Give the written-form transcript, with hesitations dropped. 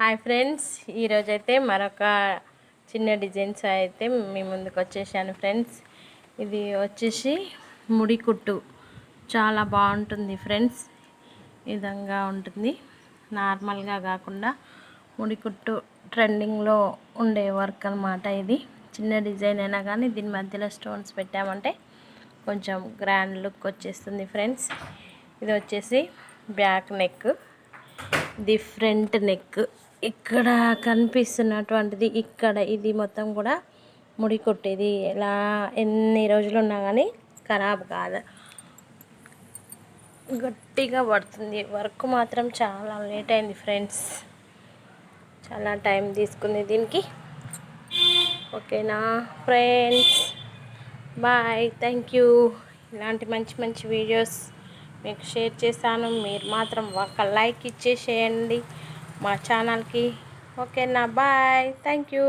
Hi friends, ఈరోజైతే మరొక చిన్న డిజైన్స్ అయితే మీ ముందుకు వచ్చేసాను ఫ్రెండ్స్. ఇది వచ్చేసి ముడి కుట్టు, చాలా బాగుంటుంది ఫ్రెండ్స్. ఈ విధంగా ఉంటుంది, నార్మల్గా కాకుండా ముడి కుట్టు ట్రెండింగ్లో ఉండే వర్క్ అన్నమాట. ఇది చిన్న డిజైన్ అయినా కానీ దీని మధ్యలో స్టోన్స్ పెట్టామంటే కొంచెం గ్రాండ్ లుక్ వచ్చేస్తుంది ఫ్రెండ్స్. ఇది వచ్చేసి బ్యాక్ నెక్, డిఫరెంట్ నెక్. ఇక్కడ కనిపిస్తున్నటువంటిది ఇక్కడ ఇది మొత్తం కూడా ముడి కొట్టేది. ఎలా ఎన్ని రోజులు ఉన్నా కానీ ఖరాబ్ కాదు, గట్టిగా పడుతుంది. వర్క్ మాత్రం చాలా లేట్ అయింది ఫ్రెండ్స్, చాలా టైం తీసుకుంది దీనికి. ఓకేనా ఫ్రెండ్స్, బాయ్, థ్యాంక్ యూ. ఇలాంటి మంచి మంచి వీడియోస్ మీకు షేర్ చేశాను. మీరు మాత్రం ఒక లైక్ ఇచ్చేసేయండి మా ఛానల్కి. ఓకేనా, బాయ్, థ్యాంక్ యూ.